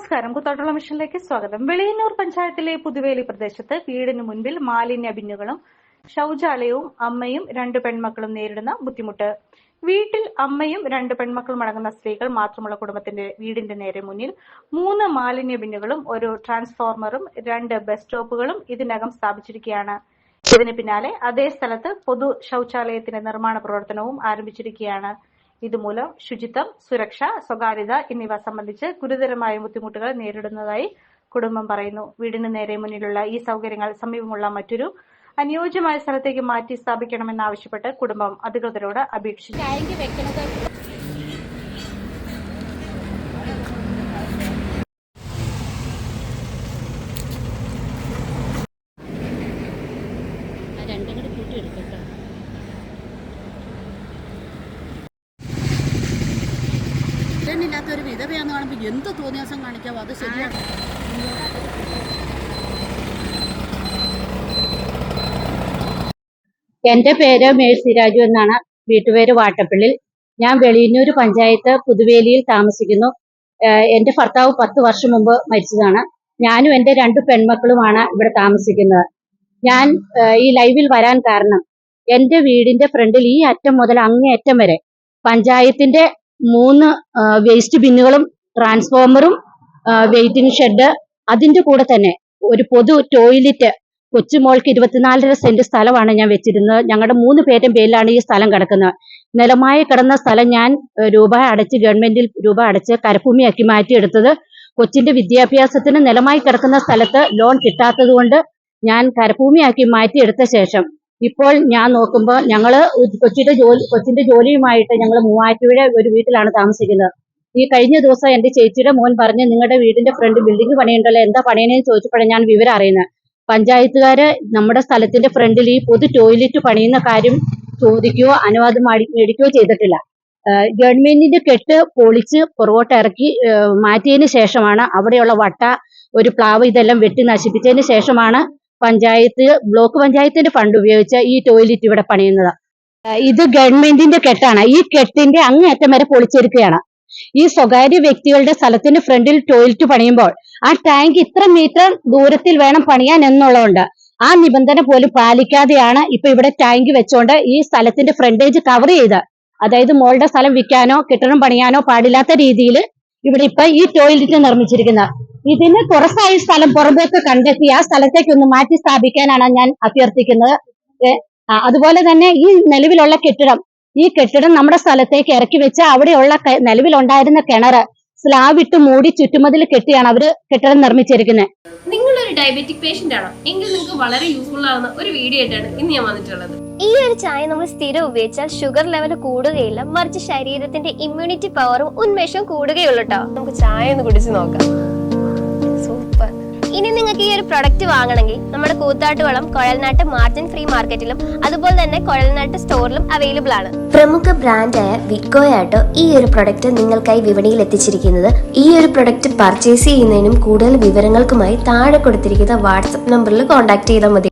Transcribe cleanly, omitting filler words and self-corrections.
നമസ്കാരം. കൂത്താട്ടുള്ള മിഷനിലേക്ക് സ്വാഗതം. വെളിയന്നൂർ പഞ്ചായത്തിലെ പുതുവേലി പ്രദേശത്ത് വീടിന് മുൻപിൽ മാലിന്യ ബിന്നുകളും ശൌചാലയവും അമ്മയും 2 പെൺമക്കളും നേരിടുന്ന ബുദ്ധിമുട്ട്. വീട്ടിൽ അമ്മയും 2 പെൺമക്കളും അടങ്ങുന്ന സ്ത്രീകൾ മാത്രമുള്ള കുടുംബത്തിന്റെ വീടിന്റെ നേരെ മുന്നിൽ 3 മാലിന്യ ബിന്നുകളും ഒരു ട്രാൻസ്ഫോർമറും 2 ബസ് സ്റ്റോപ്പുകളും ഇതിനകം സ്ഥാപിച്ചിരിക്കുകയാണ്. ഇതിന് പിന്നാലെ അതേ സ്ഥലത്ത് പൊതു ശൌചാലയത്തിന്റെ നിർമ്മാണ പ്രവർത്തനവും ആരംഭിച്ചിരിക്കുകയാണ്. ഇതുമൂലം ശുചിത്വം, സുരക്ഷ, സ്വകാര്യത എന്നിവ സംബന്ധിച്ച് ഗുരുതരമായ ബുദ്ധിമുട്ടുകൾ നേരിടുന്നതായി കുടുംബം പറയുന്നു. വീടിന് നേരെ മുന്നിലുള്ള ഈ സൗകര്യങ്ങൾ സമീപമുള്ള മറ്റൊരു അനുയോജ്യമായ സ്ഥലത്തേക്ക് മാറ്റി സ്ഥാപിക്കണമെന്നാവശ്യപ്പെട്ട് കുടുംബം അധികൃതരോട് അപേക്ഷിച്ചു. ില്ലാത്തൊരു വിധവയാന്ന് കാണുമ്പോൾ എന്ത് തോന്നിയാസം കാണിക്കാവോ? അത് ശരിയാണ്. എന്റെ പേര് മേഴ്സി രാജു എന്നാണ്. വീട്ടുപേര് വാട്ടപ്പള്ളിൽ. ഞാൻ വെളിയന്നൂർ പഞ്ചായത്ത് പുതുവേലിയിൽ താമസിക്കുന്നു. എന്റെ ഭർത്താവ് 10 വർഷം മുമ്പ് മരിച്ചതാണ്. ഞാനും എന്റെ 2 പെൺമക്കളുമാണ് ഇവിടെ താമസിക്കുന്നത്. ഞാൻ ഈ ലൈവിൽ വരാൻ കാരണം എന്റെ വീടിന്റെ ഫ്രണ്ടിൽ ഈ അറ്റം മുതൽ അങ്ങേ അറ്റം വരെ പഞ്ചായത്തിന്റെ 3 വേസ്റ്റ് ബിന്നുകളും ട്രാൻസ്ഫോമറും വെയിറ്റിംഗ് ഷെഡ്, അതിന്റെ കൂടെ തന്നെ ഒരു പൊതു ടോയ്ലറ്റ്. കൊച്ചുമോൾക്ക് 24.5 സെന്റ് സ്ഥലമാണ് ഞാൻ വെച്ചിരുന്നത്. ഞങ്ങളുടെ 3 പേരുടെ പേരിലാണ് ഈ സ്ഥലം കിടക്കുന്നത്. നിലമായി കിടന്ന സ്ഥലം ഞാൻ ഗവൺമെന്റിൽ രൂപ അടച്ച് കരഭൂമിയാക്കി മാറ്റിയെടുത്തത് കൊച്ചിന്റെ വിദ്യാഭ്യാസത്തിന് നിലമായി കിടക്കുന്ന സ്ഥലത്ത് ലോൺ കിട്ടാത്തത് കൊണ്ട് ഞാൻ കരഭൂമിയാക്കി മാറ്റിയെടുത്ത ശേഷം ഇപ്പോൾ ഞാൻ നോക്കുമ്പോൾ ഞങ്ങള് കൊച്ചിന്റെ ജോലിയുമായിട്ട് ഞങ്ങൾ മൂവാറ്റുപുഴ ഒരു വീട്ടിലാണ് താമസിക്കുന്നത്. ഈ കഴിഞ്ഞ ദിവസം എന്റെ ചേച്ചിയുടെ മോൻ പറഞ്ഞ് നിങ്ങളുടെ വീടിന്റെ ഫ്രണ്ട് ബിൽഡിംഗ് പണിയുണ്ടല്ലോ, എന്താ പണിയണേന്ന് ചോദിച്ചപ്പോഴാണ് ഞാൻ വിവരം അറിയുന്നത്. പഞ്ചായത്തുകാര് നമ്മുടെ സ്ഥലത്തിന്റെ ഫ്രണ്ടിൽ ഈ പൊതു ടോയ്ലറ്റ് പണിയുന്ന കാര്യം ചോദിക്കുകയോ അനുവാദം മേടിക്കുകയോ ചെയ്തിട്ടില്ല. ഗവൺമെന്റിന്റെ കെട്ട് പൊളിച്ച് പുറകോട്ട് ഇറക്കി മാറ്റിയതിന് ശേഷമാണ് അവിടെയുള്ള വട്ട, ഒരു പ്ലാവ് ഇതെല്ലാം വെട്ടി നശിപ്പിച്ചതിന് ശേഷമാണ് ബ്ലോക്ക് പഞ്ചായത്തിന്റെ ഫണ്ട് ഉപയോഗിച്ച് ഈ ടോയ്ലറ്റ് ഇവിടെ പണിയുന്നത്. ഇത് ഗവൺമെന്റിന്റെ കെട്ടാണ്. ഈ കെട്ടിന്റെ അങ്ങേയറ്റം വരെ പൊളിച്ചെടുക്കുകയാണ്. ഈ സ്വകാര്യ വ്യക്തികളുടെ സ്ഥലത്തിന്റെ ഫ്രണ്ടിൽ ടോയ്ലറ്റ് പണിയുമ്പോൾ ആ ടാങ്ക് ഇത്ര മീറ്റർ ദൂരത്തിൽ വേണം പണിയാൻ എന്നുള്ളതുകൊണ്ട് ആ നിബന്ധന പോലും പാലിക്കാതെയാണ് ഇപ്പൊ ഇവിടെ ടാങ്ക് വെച്ചുകൊണ്ട് ഈ സ്ഥലത്തിന്റെ ഫ്രണ്ടേജ് കവർ ചെയ്ത്, അതായത് മോളുടെ സ്ഥലം വിൽക്കാനോ കെട്ടിടം പണിയാനോ പാടില്ലാത്ത രീതിയിൽ ഇവിടെ ഇപ്പൊ ഈ ടോയ്ലറ്റ് നിർമ്മിച്ചിരിക്കുന്നത്. ഇതിന് കുറച്ചായി സ്ഥലം പുറമ്പോക്ക് കണ്ടെത്തി ആ സ്ഥലത്തേക്ക് ഒന്ന് മാറ്റി സ്ഥാപിക്കാനാണ് ഞാൻ അഭ്യർത്ഥിക്കുന്നത്. അതുപോലെ തന്നെ ഈ നിലവിലുള്ള ഈ കെട്ടിടം നമ്മുടെ സ്ഥലത്തേക്ക് ഇറക്കി വെച്ച് അവിടെയുള്ള നിലവിലുണ്ടായിരുന്ന കിണറ് സ്ലാബിട്ട് മൂടി ചുറ്റുമതിൽ കെട്ടിയാണ് അവര് കെട്ടിടം നിർമ്മിച്ചിരിക്കുന്നത്. നിങ്ങളൊരു ഡയബറ്റിക് പേഷ്യന്റ് ആണോ എങ്കിൽ നിങ്ങൾക്ക് വളരെ യൂസ്ഫുൾ ആവുന്ന ഒരു വീഡിയോ ആയിട്ടാണ് ഇന്ന് ഞാൻ വന്നിട്ടുള്ളത്. ഈ ഒരു ചായ നമ്മൾ സ്ഥിരം ഉപയോഗിച്ചാൽ ഷുഗർ ലെവൽ കൂടുകയില്ല, മറിച്ച് ശരീരത്തിന്റെ ഇമ്മ്യൂണിറ്റി പവറും ഉന്മേഷവും കൂടുകയുള്ളൂ കേട്ടോ. നമുക്ക് ചായ ഒന്ന് കുടിച്ച് നോക്കാം. സൂപ്പർ. ഇനി നിങ്ങൾക്ക് ഈ ഒരു പ്രൊഡക്റ്റ് വാങ്ങണമെങ്കിൽ നമ്മുടെ കൂത്താട്ടുകുളം കുഴൽനാട്ട് മാർജിൻ ഫ്രീ മാർക്കറ്റിലും അതുപോലെ തന്നെ കുഴൽനാട്ട് സ്റ്റോറിലും അവൈലബിൾ ആണ്. പ്രമുഖ ബ്രാൻഡായ വിക്കോയാട്ടോ ഈ ഒരു പ്രൊഡക്റ്റ് നിങ്ങൾക്കായി വിപണിയിൽ എത്തിച്ചിരിക്കുന്നത്. ഈ ഒരു പ്രൊഡക്റ്റ് പർച്ചേസ് ചെയ്യുന്നതിനും കൂടുതൽ വിവരങ്ങൾക്കുമായി താഴെ കൊടുത്തിരിക്കുന്ന വാട്സ്ആപ്പ് നമ്പറിൽ കോൺടാക്ട് ചെയ്താൽ മതി.